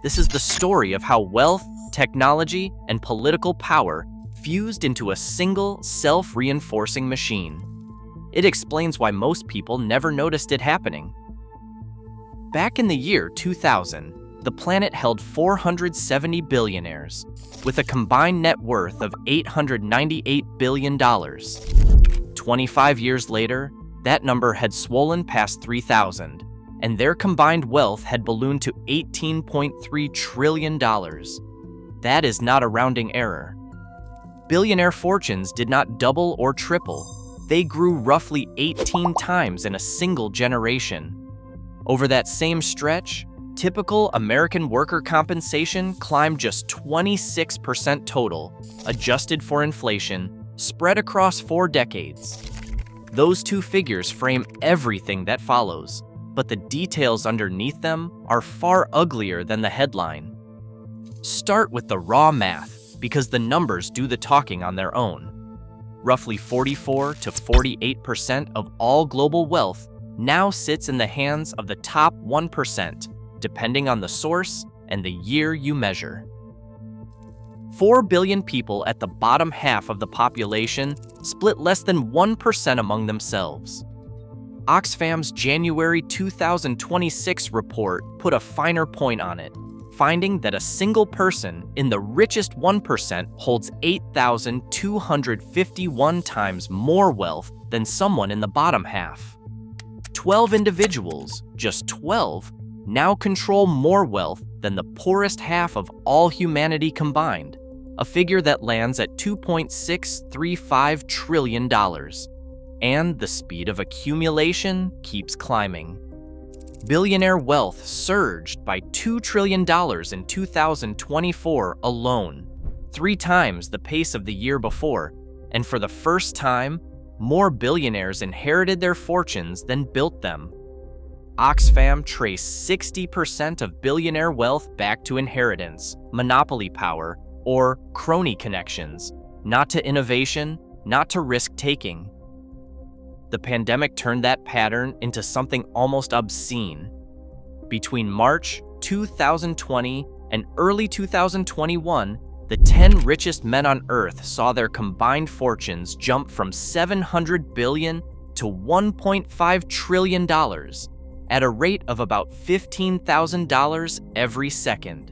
This is the story of how wealth, technology, and political power fused into a single, self-reinforcing machine. It explains why most people never noticed it happening. Back in the year 2000, the planet held 470 billionaires, with a combined net worth of $898 billion. 25 years later, that number had swollen past 3,000, and their combined wealth had ballooned to $18.3 trillion. That is not a rounding error. Billionaire fortunes did not double or triple. They grew roughly 18 times in a single generation. Over that same stretch, typical American worker compensation climbed just 26% total, adjusted for inflation, spread across 4 decades. Those two figures frame everything that follows, but the details underneath them are far uglier than the headline. Start with the raw math, because the numbers do the talking on their own. Roughly 44 to 48% of all global wealth now sits in the hands of the top 1%, depending on the source and the year you measure. 4 billion people at the bottom half of the population split less than 1% among themselves. Oxfam's January 2026 report put a finer point on it, finding that a single person in the richest 1% holds 8,251 times more wealth than someone in the bottom half. 12 individuals, just 12, now control more wealth than the poorest half of all humanity combined, a figure that lands at $2.635 trillion. And the speed of accumulation keeps climbing. Billionaire wealth surged by $2 trillion in 2024 alone, 3 times the pace of the year before, and for the first time, more billionaires inherited their fortunes than built them. Oxfam traced 60% of billionaire wealth back to inheritance, monopoly power, or crony connections, not to innovation, not to risk-taking. The pandemic turned that pattern into something almost obscene. Between March 2020 and early 2021, the 10 richest men on Earth saw their combined fortunes jump from $700 billion to $1.5 trillion at a rate of about $15,000 every second.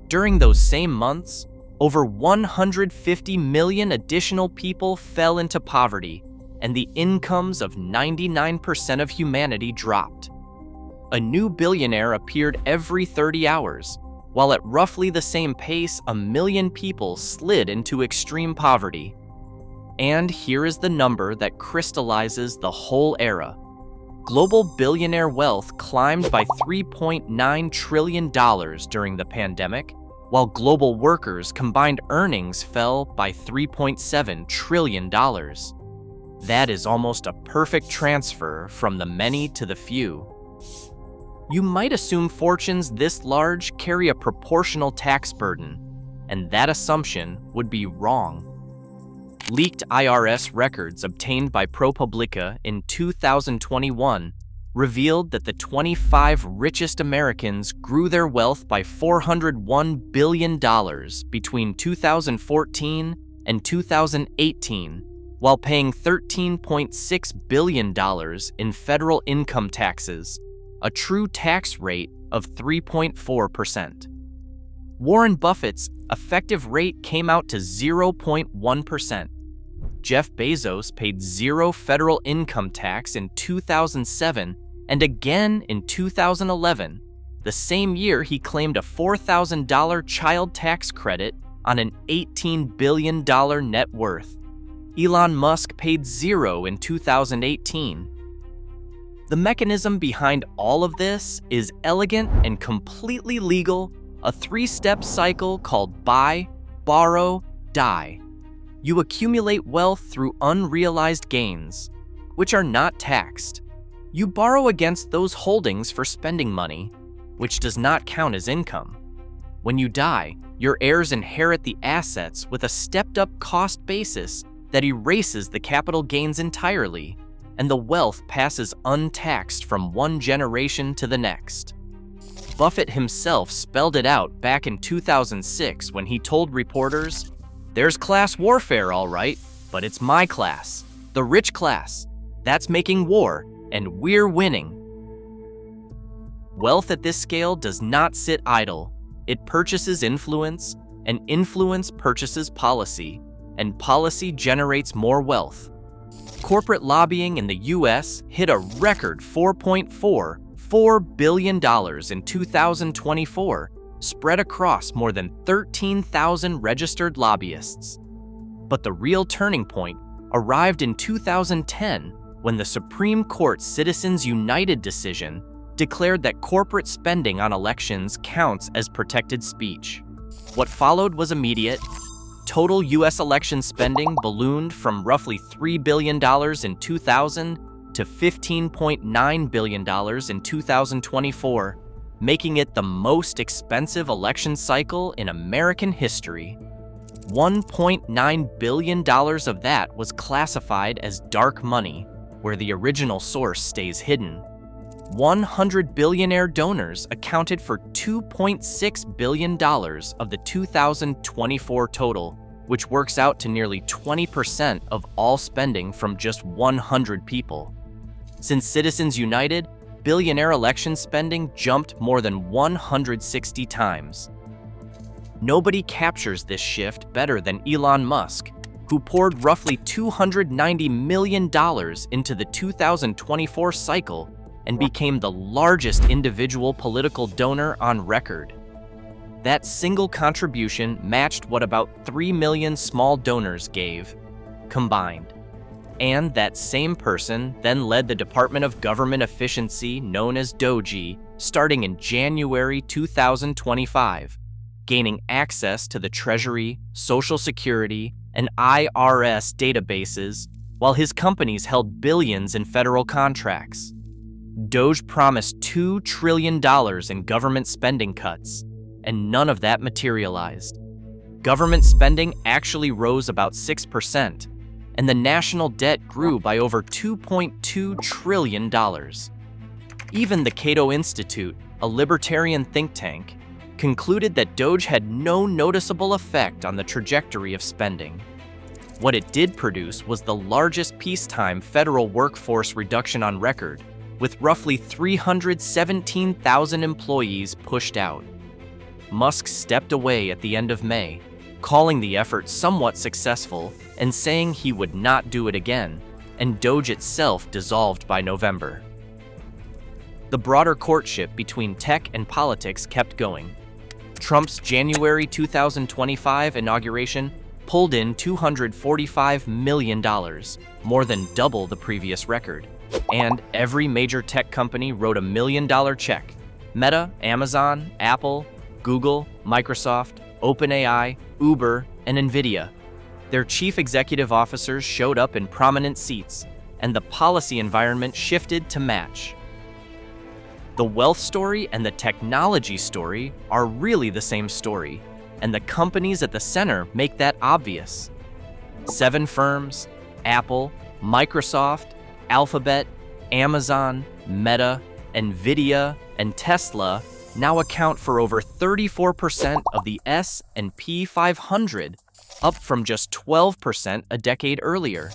During those same months, over 150 million additional people fell into poverty, and the incomes of 99% of humanity dropped. A new billionaire appeared every 30 hours, while at roughly the same pace, 1 million people slid into extreme poverty. And here is the number that crystallizes the whole era. Global billionaire wealth climbed by $3.9 trillion during the pandemic, while global workers' combined earnings fell by $3.7 trillion. That is almost a perfect transfer from the many to the few. You might assume fortunes this large carry a proportional tax burden, and that assumption would be wrong. Leaked IRS records obtained by ProPublica in 2021 revealed that the 25 richest Americans grew their wealth by $401 billion between 2014 and 2018, while paying $13.6 billion in federal income taxes, a true tax rate of 3.4%. Warren Buffett's effective rate came out to 0.1%. Jeff Bezos paid 0 federal income tax in 2007 and again in 2011, the same year he claimed a $4,000 child tax credit on an $18 billion net worth. Elon Musk paid 0 in 2018. The mechanism behind all of this is elegant and completely legal, a 3-step cycle called buy, borrow, die. You accumulate wealth through unrealized gains, which are not taxed. You borrow against those holdings for spending money, which does not count as income. When you die, your heirs inherit the assets with a stepped-up cost basis that erases the capital gains entirely, and the wealth passes untaxed from one generation to the next. Buffett himself spelled it out back in 2006 when he told reporters, "There's class warfare, all right, but it's my class, the rich class, that's making war, and we're winning." Wealth at this scale does not sit idle. It purchases influence, and influence purchases policy, and policy generates more wealth. Corporate lobbying in the US hit a record $4.44 billion in 2024, spread across more than 13,000 registered lobbyists. But the real turning point arrived in 2010 when the Supreme Court's Citizens United decision declared that corporate spending on elections counts as protected speech. What followed was immediate. Total U.S. election spending ballooned from roughly $3 billion in 2000 to $15.9 billion in 2024, making it the most expensive election cycle in American history. $1.9 billion of that was classified as dark money, where the original source stays hidden. 100 billionaire donors accounted for $2.6 billion of the 2024 total, which works out to nearly 20% of all spending from just 100 people. Since Citizens United, billionaire election spending jumped more than 160 times. Nobody captures this shift better than Elon Musk, who poured roughly $290 million into the 2024 cycle and became the largest individual political donor on record. That single contribution matched what about 3 million small donors gave, combined. And that same person then led the Department of Government Efficiency known as DOGE starting in January 2025, gaining access to the Treasury, Social Security, and IRS databases, while his companies held billions in federal contracts. DOGE promised $2 trillion in government spending cuts, and none of that materialized. Government spending actually rose about 6%, and the national debt grew by over $2.2 trillion. Even the Cato Institute, a libertarian think tank, concluded that DOGE had no noticeable effect on the trajectory of spending. What it did produce was the largest peacetime federal workforce reduction on record, with roughly 317,000 employees pushed out. Musk stepped away at the end of May, calling the effort somewhat successful and saying he would not do it again, and DOGE itself dissolved by November. The broader courtship between tech and politics kept going. Trump's January 2025 inauguration pulled in $245 million, more than double the previous record. And every major tech company wrote $1 million check. Meta, Amazon, Apple, Google, Microsoft, OpenAI, Uber, and Nvidia. Their chief executive officers showed up in prominent seats, and the policy environment shifted to match. The wealth story and the technology story are really the same story, and the companies at the center make that obvious. 7 firms, Apple, Microsoft, Alphabet, Amazon, Meta, Nvidia, and Tesla now account for over 34% of the S&P 500, up from just 12% a decade earlier.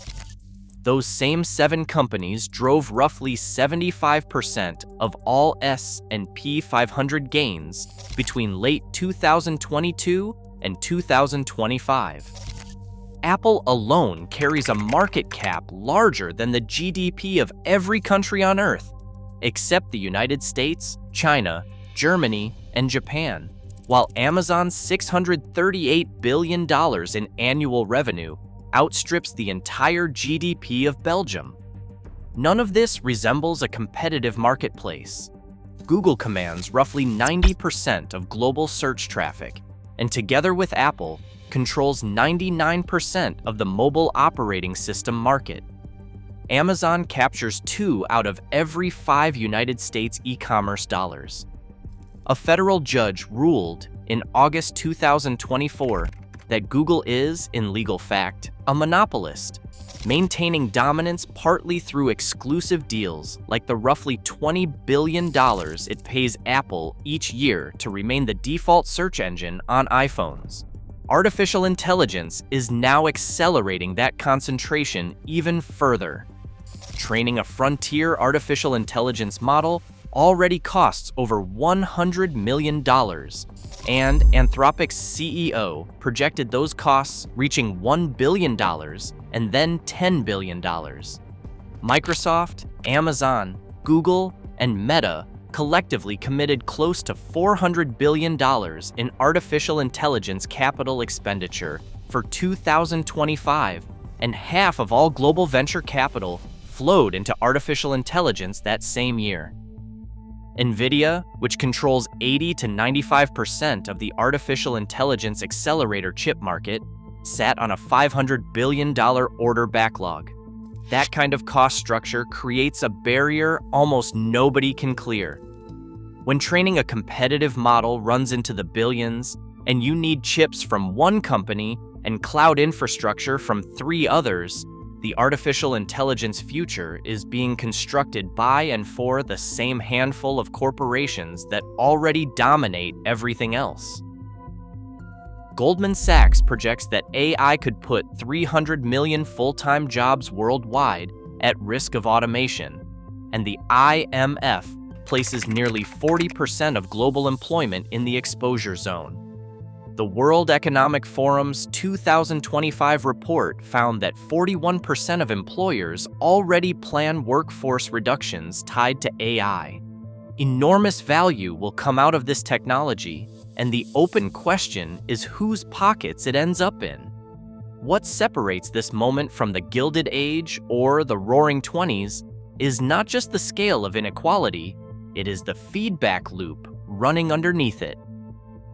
Those same 7 companies drove roughly 75% of all S&P 500 gains between late 2022 and 2025. Apple alone carries a market cap larger than the GDP of every country on Earth, except the United States, China, Germany, and Japan, while Amazon's $638 billion in annual revenue outstrips the entire GDP of Belgium. None of this resembles a competitive marketplace. Google commands roughly 90% of global search traffic, and together with Apple, controls 99% of the mobile operating system market. Amazon captures 2 out of every 5 United States e-commerce dollars. A federal judge ruled in August 2024 that Google is, in legal fact, a monopolist, maintaining dominance partly through exclusive deals like the roughly $20 billion it pays Apple each year to remain the default search engine on iPhones. Artificial intelligence is now accelerating that concentration even further. Training a frontier artificial intelligence model already costs over $100 million, and Anthropic's CEO projected those costs reaching $1 billion and then $10 billion. Microsoft, Amazon, Google, and Meta collectively committed close to $400 billion in artificial intelligence capital expenditure for 2025, and half of all global venture capital flowed into artificial intelligence that same year. NVIDIA, which controls 80 to 95% of the artificial intelligence accelerator chip market, sat on a $500 billion order backlog. That kind of cost structure creates a barrier almost nobody can clear. When training a competitive model runs into the billions, and you need chips from one company and cloud infrastructure from 3 others, the artificial intelligence future is being constructed by and for the same handful of corporations that already dominate everything else. Goldman Sachs projects that AI could put 300 million full-time jobs worldwide at risk of automation, and the IMF places nearly 40% of global employment in the exposure zone. The World Economic Forum's 2025 report found that 41% of employers already plan workforce reductions tied to AI. Enormous value will come out of this technology, and the open question is whose pockets it ends up in. What separates this moment from the Gilded Age or the Roaring Twenties is not just the scale of inequality, it is the feedback loop running underneath it.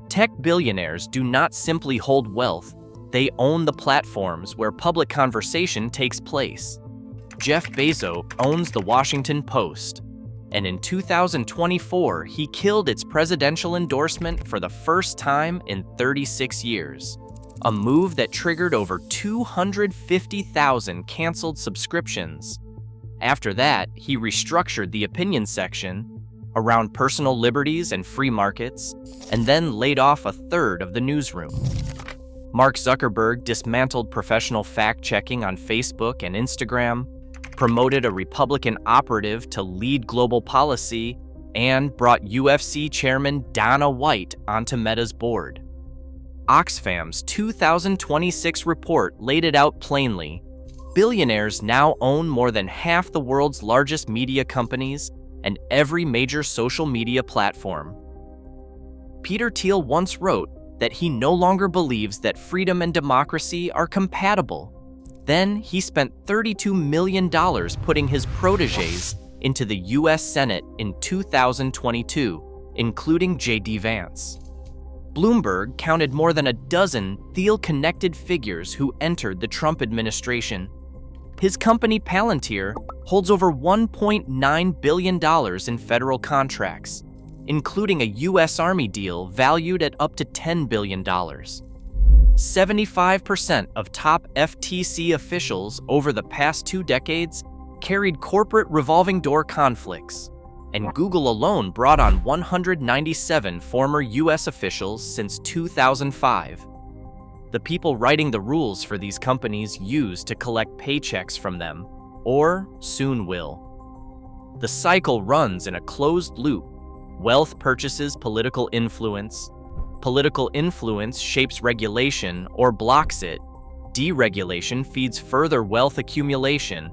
Tech billionaires do not simply hold wealth, they own the platforms where public conversation takes place. Jeff Bezos owns the Washington Post, and in 2024, he killed its presidential endorsement for the first time in 36 years, a move that triggered over 250,000 canceled subscriptions. After that, he restructured the opinion section around personal liberties and free markets, and then laid off a third of the newsroom. Mark Zuckerberg dismantled professional fact-checking on Facebook and Instagram, promoted a Republican operative to lead global policy, and brought UFC chairman Dana White onto Meta's board. Oxfam's 2026 report laid it out plainly. Billionaires now own more than half the world's largest media companies and every major social media platform. Peter Thiel once wrote that he no longer believes that freedom and democracy are compatible. Then he spent $32 million putting his protégés into the US Senate in 2022, including J.D. Vance. Bloomberg counted more than a dozen Thiel-connected figures who entered the Trump administration. His company Palantir holds over $1.9 billion in federal contracts, including a U.S. Army deal valued at up to $10 billion. 75% of top FTC officials over the past 2 decades carried corporate revolving door conflicts, and Google alone brought on 197 former U.S. officials since 2005. The people writing the rules for these companies use to collect paychecks from them, or soon will. The cycle runs in a closed loop. Wealth purchases political influence. Political influence shapes regulation or blocks it. Deregulation feeds further wealth accumulation,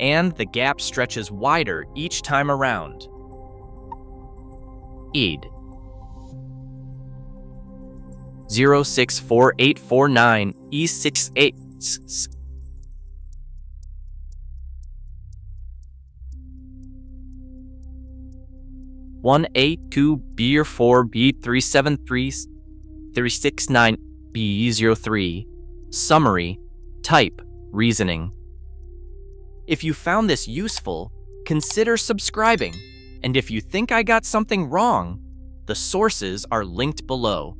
and the gap stretches wider each time around. ED 064849 E68 1A2B4B373-369B03. Summary. Type. Reasoning. If you found this useful, consider subscribing. And if you think I got something wrong, the sources are linked below.